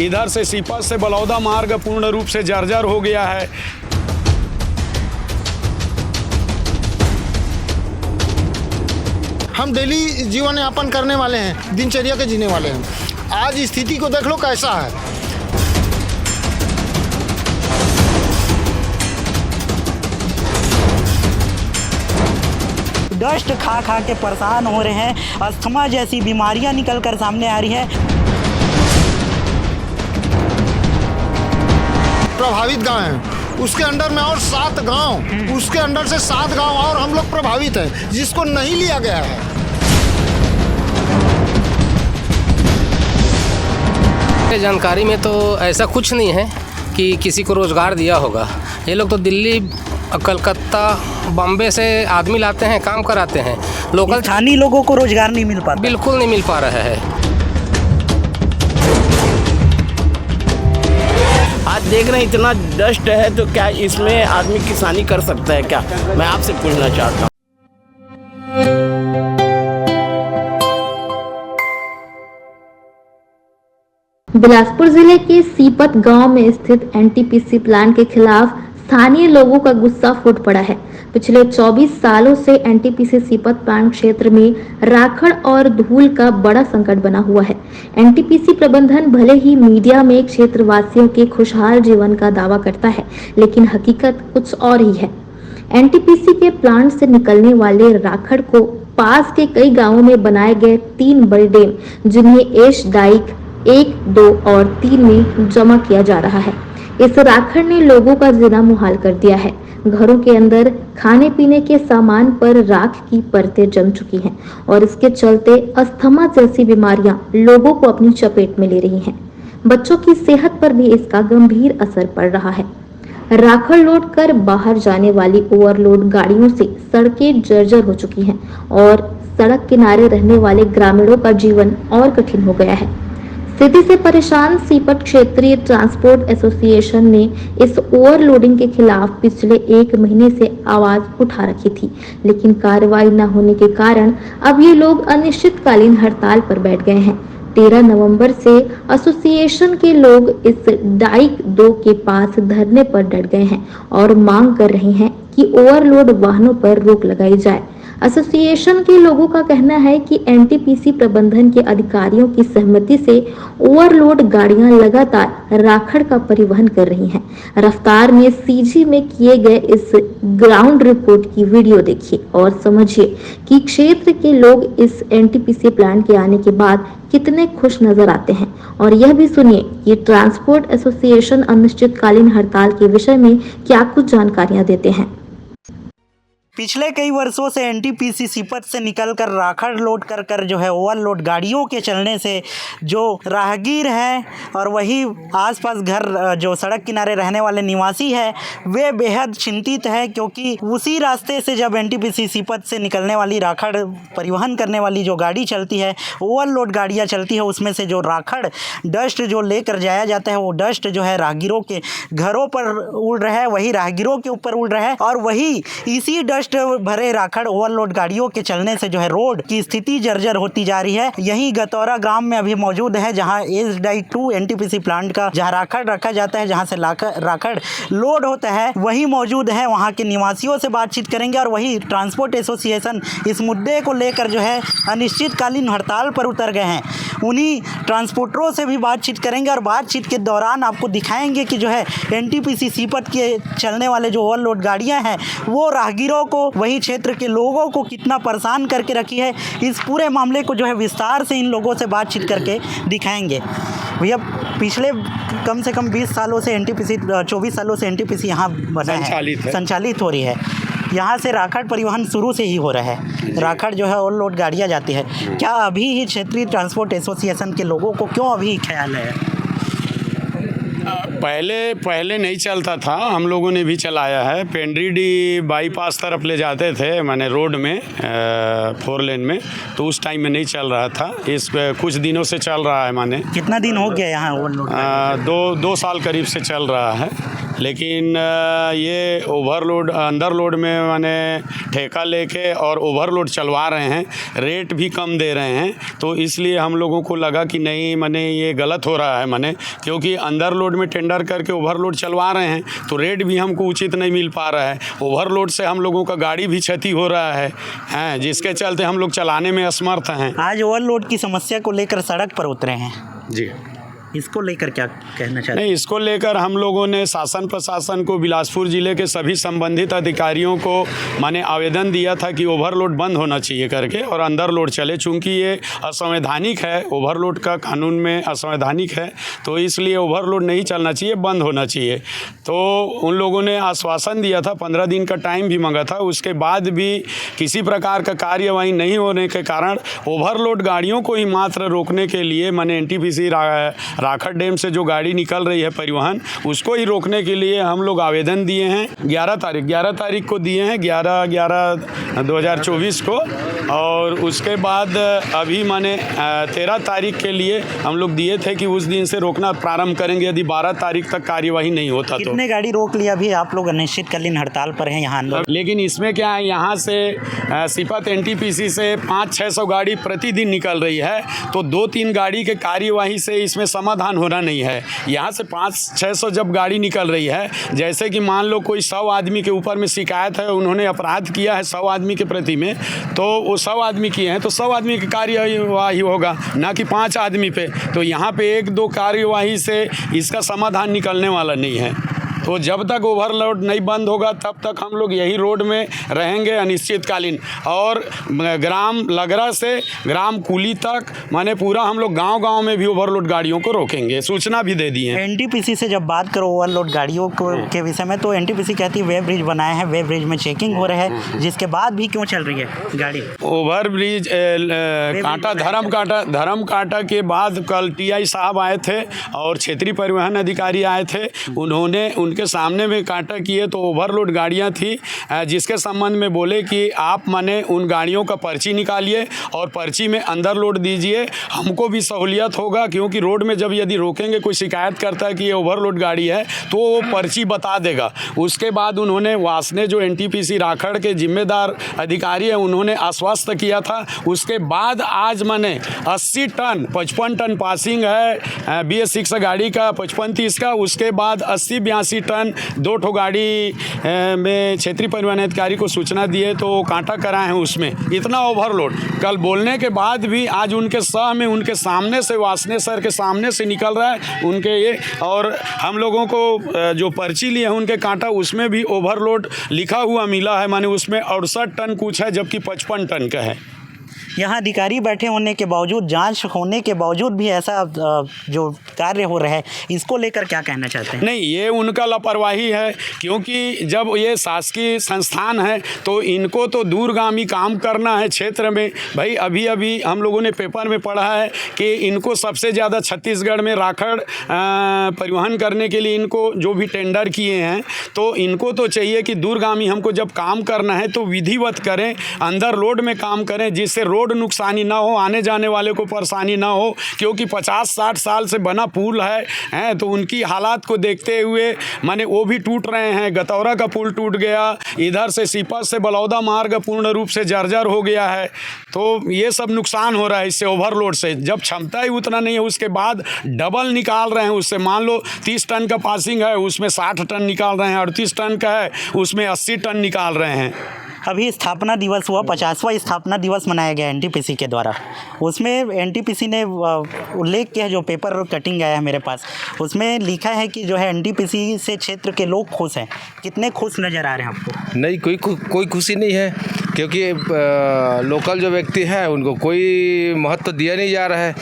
इधर से सीपत से बलौदा मार्ग पूर्ण रूप से जर्जर हो गया है। हम डेली जीवन यापन करने वाले हैं, दिनचर्या के जीने वाले हैं। आज स्थिति को देख लो कैसा है। डस्ट खा खा के परेशान हो रहे हैं। अस्थमा जैसी बीमारियां निकल कर सामने आ रही है। प्रभावित गांव हैं, उसके अंडर में और 7 गांव, उसके अंडर से 7 गांव और हम लोग प्रभावित हैं, जिसको नहीं लिया गया है। जानकारी में तो ऐसा कुछ नहीं है कि किसी को रोज़गार दिया होगा। ये लोग तो दिल्ली, कलकत्ता, बॉम्बे से आदमी लाते हैं, काम कराते हैं। लोकल स्थानीय लोगों को रोजगार नहीं मिल पाता, बिल्कुल नहीं मिल पा रहा है। आज देख रहे हैं इतना डस्ट है, तो क्या इसमें आदमी किसानी कर सकता है क्या? मैं आपसे पूछना चाहता हूँ। बिलासपुर जिले के सीपत गांव में स्थित एनटीपीसी प्लांट के खिलाफ स्थानीय लोगों का गुस्सा फूट पड़ा है। पिछले 24 सालों से एनटीपीसी सीपत प्लांट क्षेत्र में राखड़ और धूल का बड़ा संकट बना हुआ है। एनटीपीसी प्रबंधन भले ही मीडिया में क्षेत्रवासियों के खुशहाल जीवन का दावा करता है, लेकिन हकीकत कुछ और ही है। एनटीपीसी के प्लांट से निकलने वाले राखड़ को पास के कई गाँवों में बनाए गए 3 बड़े डैम, जिन्हें एश डाइक 1, 2 और 3 में जमा किया जा रहा है। इस राखड़ ने लोगों का जीना मुहाल कर दिया है। घरों के अंदर खाने पीने के सामान पर राख की परतें जम चुकी हैं और इसके चलते अस्थमा जैसी बीमारियां लोगों को अपनी चपेट में ले रही हैं। बच्चों की सेहत पर भी इसका गंभीर असर पड़ रहा है। राखड़ लोड कर बाहर जाने वाली ओवरलोड गाड़ियों से सड़कें जर्जर हो चुकी हैं और सड़क किनारे रहने वाले ग्रामीणों का जीवन और कठिन हो गया है। स्थिति से परेशान सीपत क्षेत्रीय ट्रांसपोर्ट एसोसिएशन ने इस ओवरलोडिंग के खिलाफ पिछले 1 महीने से आवाज उठा रखी थी, लेकिन कार्रवाई न होने के कारण अब ये लोग अनिश्चितकालीन हड़ताल पर बैठ गए हैं। 13 नवंबर से एसोसिएशन के लोग इस डाइक 2 के पास धरने पर डट गए हैं और मांग कर रहे हैं कि ओवरलोड वाहनों पर रोक लगाई जाए। एसोसिएशन के लोगों का कहना है कि एनटीपीसी प्रबंधन के अधिकारियों की सहमति से ओवरलोड गाड़ियां लगातार राखड़ का परिवहन कर रही हैं। रफ्तार में सीजी में किए गए इस ग्राउंड रिपोर्ट की वीडियो देखिए और समझिए कि क्षेत्र के लोग इस एनटीपीसी प्लांट के आने के बाद कितने खुश नजर आते हैं। और यह भी सुनिए कि ट्रांसपोर्ट एसोसिएशन अनिश्चितकालीन हड़ताल के विषय में क्या कुछ जानकारियां देते हैं। पिछले कई वर्षों से एनटीपीसी सीपत से निकलकर राखड़ लोड कर कर जो है ओवरलोड गाड़ियों के चलने से जो राहगीर हैं और वही आसपास घर जो सड़क किनारे रहने वाले निवासी हैं, वे बेहद चिंतित हैं, क्योंकि उसी रास्ते से जब एनटीपीसी सीपत से निकलने वाली राखड़ परिवहन करने वाली जो गाड़ी चलती है, ओवरलोड गाड़ियाँ चलती है, उसमें से जो राखड़ डस्ट जो लेकर जाया जाता है, वो डस्ट जो है राहगीरों के घरों पर उड़ रहा है, वही राहगीरों के ऊपर उड़ रहा है। और वही इसी डस्ट भरे राखड़ ओवरलोड गाड़ियों के चलने से जो है रोड की स्थिति जर्जर होती जा रही है। यही गतौरा ग्राम में अभी मौजूद है, जहां एस डाइक 2 एनटीपीसी प्लांट का जहां राखड़ रखा जाता है, जहां से राखड़ लोड होता है, वही मौजूद है। वहां के निवासियों से बातचीत करेंगे और वही ट्रांसपोर्ट एसोसिएशन इस मुद्दे को लेकर जो है अनिश्चितकालीन हड़ताल पर उतर गए हैं। उन्हीं ट्रांसपोर्टरों से भी बातचीत करेंगे और बातचीत के दौरान आपको दिखाएंगे कि जो है एनटीपीसी सीपत के चलने वाले जो ओवरलोड गाड़ियां हैं, वो राहगीरों को, वही क्षेत्र के लोगों को कितना परेशान करके रखी है। इस पूरे मामले को जो है विस्तार से इन लोगों से बातचीत करके दिखाएंगे। भैया, पिछले कम से कम 20 सालों से एनटीपीसी 24 सालों से एनटीपीसी यहाँ बना है, संचालित हो रही है। यहाँ से राखड़ परिवहन शुरू से ही हो रहा है। राखड़ जो है ओवरलोड गाड़ियाँ जाती है। क्या अभी ही क्षेत्रीय ट्रांसपोर्ट एसोसिएशन के लोगों को क्यों अभी ख्याल है? पहले नहीं चलता था, हम लोगों ने भी चलाया है। पेंड्रीडी बाईपास तरफ ले जाते थे, माने रोड में 4 लेन में, तो उस टाइम में नहीं चल रहा था। इस कुछ दिनों से चल रहा है। माने कितना दिन हो गया यहाँ ओवरलोड? 2 साल करीब से चल रहा है। लेकिन ये ओवरलोड अंडरलोड में माने ठेका लेके और ओवरलोड चलवा रहे हैं, रेट भी कम दे रहे हैं। तो इसलिए हम लोगों को लगा कि नहीं माने ये गलत हो रहा है माने, क्योंकि अंडरलोड में टेंडर करके ओवरलोड चलवा रहे हैं तो रेट भी हमको उचित नहीं मिल पा रहा है। ओवरलोड से हम लोगों का गाड़ी भी क्षति हो रहा है, जिसके चलते हम लोग चलाने में असमर्थ हैं। आज ओवरलोड की समस्या को लेकर सड़क पर उतरे हैं, जी, इसको लेकर क्या कहना चाहते हैं? नहीं, इसको लेकर हम लोगों ने शासन प्रशासन को, बिलासपुर ज़िले के सभी संबंधित अधिकारियों को माने आवेदन दिया था कि ओवरलोड बंद होना चाहिए करके और अंडरलोड चले। चूँकि ये असंवैधानिक है, ओवरलोड का कानून में असंवैधानिक है, तो इसलिए ओवरलोड नहीं चलना चाहिए, बंद होना चाहिए। तो उन लोगों ने आश्वासन दिया था, 15 दिन का टाइम भी मांगा था। उसके बाद भी किसी प्रकार का कार्यवाही नहीं होने के कारण ओवरलोड गाड़ियों को ही मात्र रोकने के लिए माने NTPC राखड़ डैम से जो गाड़ी निकल रही है परिवहन, उसको ही रोकने के लिए हम लोग आवेदन दिए हैं। 11 तारीख को दिए हैं, 11/11/2024 को। और उसके बाद अभी माने 13 तारीख के लिए हम लोग दिए थे कि उस दिन से रोकना प्रारंभ करेंगे यदि 12 तारीख तक कार्यवाही नहीं होता तो। कितने गाड़ी रोक लिया? अभी आप लोग अनिश्चितकालीन हड़ताल पर हैं यहाँ लोग। लेकिन इसमें क्या है, यहाँ से सीपत NTPC से 500-600 गाड़ी प्रतिदिन निकल रही है, तो 2-3 गाड़ी के कार्यवाही से इसमें समाधान होना नहीं है। यहाँ से 500-600 जब गाड़ी निकल रही है, जैसे कि मान लो कोई 100 आदमी के ऊपर में शिकायत है, उन्होंने अपराध किया है 100 आदमी के प्रति में, तो वो 100 आदमी किए हैं तो 100 आदमी की कार्यवाही होगा, ना कि 5 आदमी पे। तो यहाँ पे 1-2 कार्यवाही से इसका समाधान निकलने वाला नहीं है। तो जब तक ओवरलोड नहीं बंद होगा तब तक हम लोग यही रोड में रहेंगे अनिश्चितकालीन। और ग्राम लगरा से ग्राम कुली तक माने पूरा हम लोग गांव-गांव में भी ओवरलोड गाड़ियों को रोकेंगे, सूचना भी दे दी है। NTPC से जब बात करो ओवरलोड गाड़ियों को के विषय में, तो NTPC कहती है वे ब्रिज बनाए हैं, वे ब्रिज में चेकिंग हो रहा है, जिसके बाद भी क्यों चल रही है गाड़ी? ओवर ब्रिज धर्म कांटा के बाद कल TI साहब आए थे और क्षेत्रीय परिवहन अधिकारी आए थे। उन्होंने उनके सामने में कांटा किए तो ओवरलोड गाड़ियां थी, जिसके संबंध में बोले कि आप माने उन गाड़ियों का पर्ची निकालिए और पर्ची में अंडरलोड दीजिए, हमको भी सहूलियत होगा। क्योंकि रोड में जब यदि रोकेंगे, कोई शिकायत करता है कि ये ओवरलोड गाड़ी है तो वो पर्ची बता देगा। उसके बाद उन्होंने वासने जो NTPC राखड़ के जिम्मेदार अधिकारी है, उन्होंने आश्वस्त किया था। उसके बाद आज माने 80 टन 55 टन पासिंग है BS6 गाड़ी का 55-30 का। उसके बाद 80-82 टन 2 ठो गाड़ी में क्षेत्रीय परिवहन अधिकारी को सूचना दिए तो कांटा कराए हैं। उसमें इतना ओवरलोड कल बोलने के बाद भी आज उनके सह में उनके सामने से वासने सर के सामने से निकल रहा है उनके ये। और हम लोगों को जो पर्ची लिए हैं उनके कांटा, उसमें भी ओवरलोड लिखा हुआ मिला है, माने उसमें 68 टन कुछ है जबकि 55 टन का है। यहाँ अधिकारी बैठे होने के बावजूद, जांच होने के बावजूद भी ऐसा जो कार्य हो रहा है, इसको लेकर क्या कहना चाहते हैं? नहीं, ये उनका लापरवाही है, क्योंकि जब ये शासकीय संस्थान है तो इनको तो दूरगामी काम करना है क्षेत्र में। भाई अभी हम लोगों ने पेपर में पढ़ा है कि इनको सबसे ज़्यादा छत्तीसगढ़ में राखड़ परिवहन करने के लिए इनको जो भी टेंडर किए हैं, तो इनको तो चाहिए कि दूरगामी हमको जब काम करना है तो विधिवत करें, अंदर लोड में काम करें, जिससे रोड नुकसानी ना हो, आने जाने वाले को परेशानी ना हो। क्योंकि 50-60 साल से बना पुल है तो उनकी हालात को देखते हुए माने वो भी टूट रहे हैं। गतौरा का पुल टूट गया, इधर से सीपत से बलौदा मार्ग पूर्ण रूप से जर्जर हो गया है। तो ये सब नुकसान हो रहा है इससे, ओवरलोड से। जब क्षमता ही उतना नहीं है, उसके बाद डबल निकाल रहे हैं उससे। मान लो 30 टन का पासिंग है, उसमें 60 टन निकाल रहे हैं, 38 टन का है उसमें 80 टन निकाल रहे हैं। अभी स्थापना दिवस हुआ, 50वां स्थापना दिवस मनाया गया NTPC के द्वारा। उसमें NTPC ने उल्लेख किया, जो पेपर कटिंग आया है मेरे पास, उसमें लिखा है कि जो है NTPC से क्षेत्र के लोग खुश हैं। कितने खुश नज़र आ रहे हैं आपको? नहीं, कोई खुशी नहीं है, क्योंकि लोकल जो व्यक्ति हैं उनको कोई महत्व दिया नहीं जा रहा है।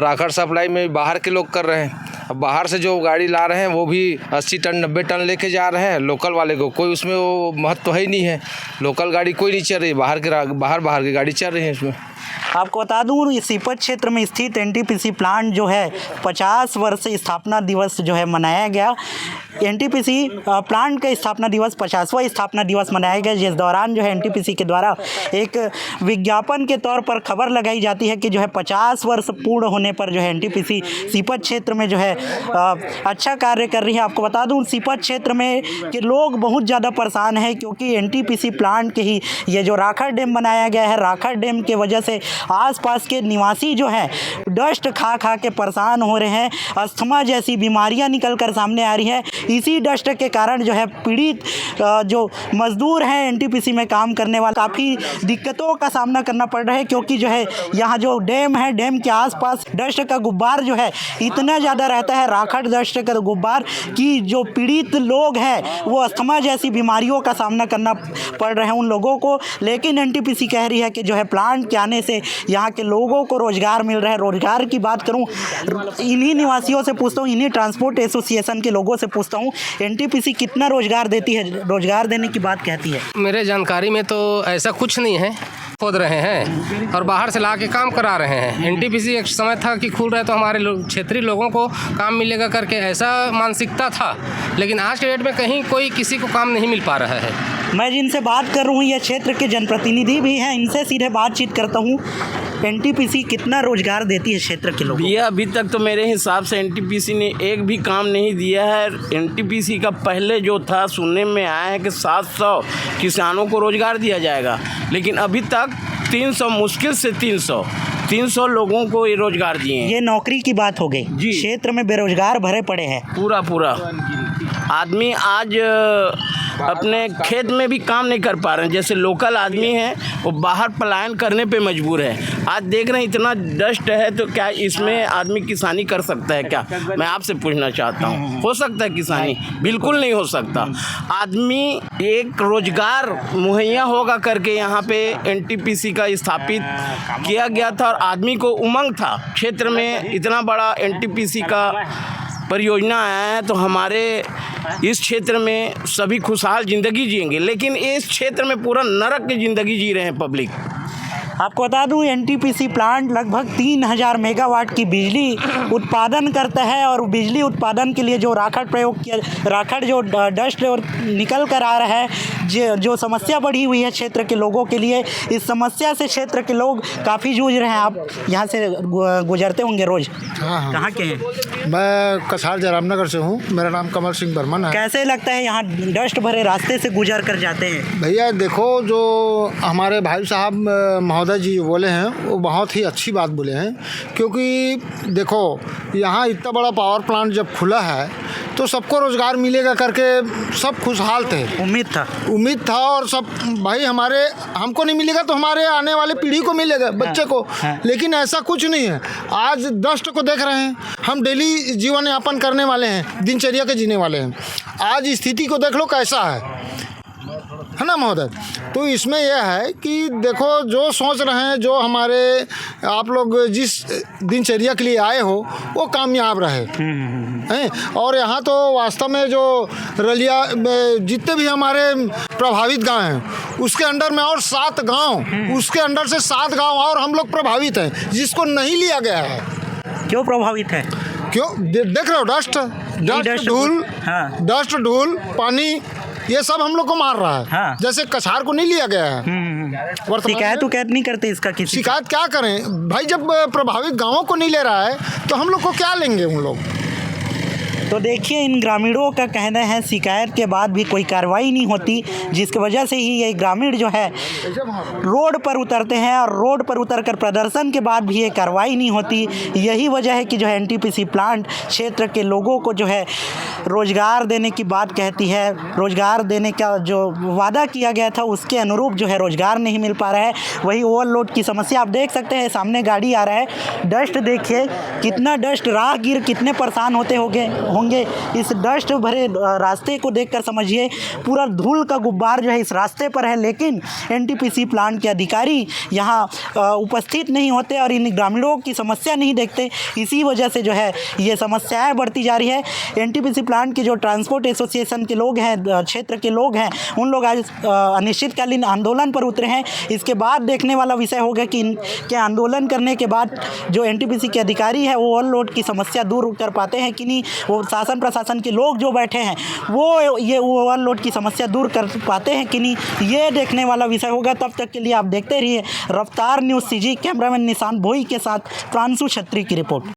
राखड़ सप्लाई में बाहर के लोग कर रहे हैं। अब बाहर से जो गाड़ी ला रहे हैं वो भी 80 टन 90 टन लेके जा रहे हैं। लोकल वाले को कोई उसमें वो महत्व है ही नहीं है। लोकल गाड़ी कोई नहीं चल रही, बाहर की गाड़ी चल रही है इसमें। आपको बता दूं ये सीपत क्षेत्र में स्थित एनटीपीसी प्लांट जो है 50 वर्ष स्थापना दिवस जो है मनाया गया। एनटीपीसी प्लांट का स्थापना दिवस 50वां स्थापना दिवस मनाया गया, जिस दौरान जो है एनटीपीसी के द्वारा एक विज्ञापन के तौर पर खबर लगाई जाती है कि जो है 50 वर्ष पूर्ण होने पर जो है एनटीपीसी सीपत क्षेत्र में जो है अच्छा कार्य कर रही है। आपको बता दूं सीपत क्षेत्र में कि लोग बहुत ज़्यादा परेशान हैं, क्योंकि एनटीपीसी प्लांट के ही ये जो राखड़ डैम बनाया गया है, राखड़ डैम के वजह से आसपास के निवासी जो है डस्ट खा खा के परेशान हो रहे हैं। अस्थमा जैसी बीमारियां निकल कर सामने आ रही है। इसी डस्ट के कारण जो है पीड़ित जो मजदूर हैं एनटीपीसी में काम करने वाले काफ़ी दिक्कतों का सामना करना पड़ रहा है, क्योंकि जो है यहाँ जो डैम है, डैम के आसपास डस्ट का गुब्बार जो है इतना ज़्यादा रहता है, राखड़ डस्ट का गुब्बार, कि जो पीड़ित लोग हैं वो अस्थमा जैसी बीमारियों का सामना करना पड़ रहा है उन लोगों को। लेकिन एनटीपीसी कह रही है कि जो है प्लांट के आने से यहाँ के लोगों को रोज़गार मिल रहा है। रोज़गार की बात करूँ, इन्हीं निवासियों से पूछता हूँ, इन्हीं ट्रांसपोर्ट एसोसिएशन के लोगों से पूछता हूँ, एनटीपीसी कितना रोज़गार देती है, रोज़गार देने की बात कहती है? मेरे जानकारी में तो ऐसा कुछ नहीं है, खोद रहे हैं और बाहर से ला के काम करा रहे हैं। एनटीपीसी एक समय था कि खुल रहे तो हमारे क्षेत्रीय लोगों को काम मिलेगा करके ऐसा मानसिकता था, लेकिन आज के डेट में कहीं कोई किसी को काम नहीं मिल पा रहा है। मैं जिनसे बात कर रहा हूँ ये क्षेत्र के जनप्रतिनिधि भी हैं, इनसे सीधे बातचीत करता हूँ। एनटीपीसी कितना रोजगार देती है क्षेत्र के लोगों को? भैया अभी तक तो मेरे हिसाब से एनटीपीसी ने एक भी काम नहीं दिया है। एनटीपीसी का पहले जो था सुनने में आया है कि 700 किसानों को रोजगार दिया जाएगा, लेकिन अभी तक 300, मुश्किल से 300 लोगों को ये रोजगार दिए हैं। ये नौकरी की बात हो गई जी। क्षेत्र में बेरोजगार भरे पड़े हैं पूरा आदमी आज अपने खेत में भी काम नहीं कर पा रहे हैं। जैसे लोकल आदमी है वो बाहर पलायन करने पे मजबूर है। आज देख रहे हैं इतना डस्ट है, तो क्या इसमें आदमी किसानी कर सकता है क्या? मैं आपसे पूछना चाहता हूँ, हो सकता है किसानी? बिल्कुल नहीं हो सकता। आदमी एक रोजगार मुहैया होगा करके यहाँ पे एनटीपीसी का स्थापित किया गया था और आदमी को उमंग था। क्षेत्र में इतना बड़ा एनटीपीसी का परियोजना आया है तो हमारे इस क्षेत्र में सभी खुशहाल ज़िंदगी जिएंगे, लेकिन इस क्षेत्र में पूरा नरक की ज़िंदगी जी रहे हैं पब्लिक। आपको बता दूं एनटीपीसी प्लांट लगभग 3000 मेगावाट की बिजली उत्पादन करता है और बिजली उत्पादन के लिए जो राखड़ प्रयोग किया, राखड़ जो डस्ट और निकल कर आ रहा है, जो समस्या बढ़ी हुई है क्षेत्र के लोगों के लिए, इस समस्या से क्षेत्र के लोग काफ़ी जूझ रहे हैं। आप यहाँ से गुजरते होंगे रोज़? हाँ। कहाँ के हैं? मैं कछार जयरामनगर से हूँ, मेरा नाम कमल सिंह बर्मन है। कैसे लगता है यहाँ डस्ट भरे रास्ते से गुजर कर जाते हैं? भैया देखो, जो हमारे भाई साहब महोदय जी बोले हैं वो बहुत ही अच्छी बात बोले हैं, क्योंकि देखो यहाँ इतना बड़ा पावर प्लांट जब खुला है तो सबको रोज़गार मिलेगा करके सब खुशहाल थे, उम्मीद था और सब भाई हमको नहीं मिलेगा तो हमारे आने वाले पीढ़ी को मिलेगा, बच्चे को। लेकिन ऐसा कुछ नहीं है। आज डस्ट को देख रहे हैं, हम डेली जीवन यापन करने वाले हैं, दिनचर्या के जीने वाले हैं। आज स्थिति को देख लो कैसा है ना महोदय? तो इसमें यह है कि देखो जो सोच रहे हैं, जो हमारे आप लोग जिस दिनचर्या के लिए आए हो वो कामयाब रहे हैं। और यहाँ तो वास्तव में जो रलिया जितने भी हमारे प्रभावित गांव हैं उसके अंडर में और 7 गांव, उसके अंडर से 7 गांव और हम लोग प्रभावित हैं, जिसको नहीं लिया गया है। क्यों प्रभावित है? क्यों? देख रहे हो डस्ट धूल पानी ये सब हम लोग को मार रहा है। हाँ। जैसे कछार को नहीं लिया गया है। शिकायत नहीं करते इसका? किसी शिकायत क्या करें भाई, जब प्रभावित गांवों को नहीं ले रहा है तो हम लोग को क्या लेंगे उन लोग? तो देखिए इन ग्रामीणों का कहना है शिकायत के बाद भी कोई कार्रवाई नहीं होती, जिसकी वजह से ही ये ग्रामीण जो है रोड पर उतरते हैं और रोड पर उतरकर प्रदर्शन के बाद भी ये कार्रवाई नहीं होती। यही वजह है कि जो है एनटीपीसी प्लांट क्षेत्र के लोगों को जो है रोज़गार देने की बात कहती है। रोज़गार देने का जो वादा किया गया था उसके अनुरूप जो है रोज़गार नहीं मिल पा रहा है। वही ओवरलोड की समस्या आप देख सकते हैं, सामने गाड़ी आ रहा है, डस्ट देखिए कितना डस्ट, राहगीर कितने परेशान होते होंगे होंगे। इस डस्ट भरे रास्ते को देखकर समझिए पूरा धूल का गुब्बार जो है इस रास्ते पर है, लेकिन एनटीपीसी प्लांट के अधिकारी यहाँ उपस्थित नहीं होते और इन ग्रामीणों की समस्या नहीं देखते। इसी वजह से जो है ये समस्याएं बढ़ती जा रही है। एनटीपीसी प्लांट के जो ट्रांसपोर्ट एसोसिएशन के लोग हैं, क्षेत्र के लोग हैं, उन लोग आज अनिश्चितकालीन आंदोलन पर उतरे हैं। इसके बाद देखने वाला विषय होगा कि इनके आंदोलन करने के बाद जो एनटीपीसी के अधिकारी है वो ओवरलोड की समस्या दूर कर पाते हैं कि नहीं, वो शासन प्रशासन के लोग जो बैठे हैं वो ये ओवरलोड की समस्या दूर कर पाते हैं कि नहीं, ये देखने वाला विषय होगा। तब तक के लिए आप देखते रहिए रफ्तार न्यूज़ सीजी। कैमरामैन निशान भोई के साथ प्रांशु छत्री की रिपोर्ट।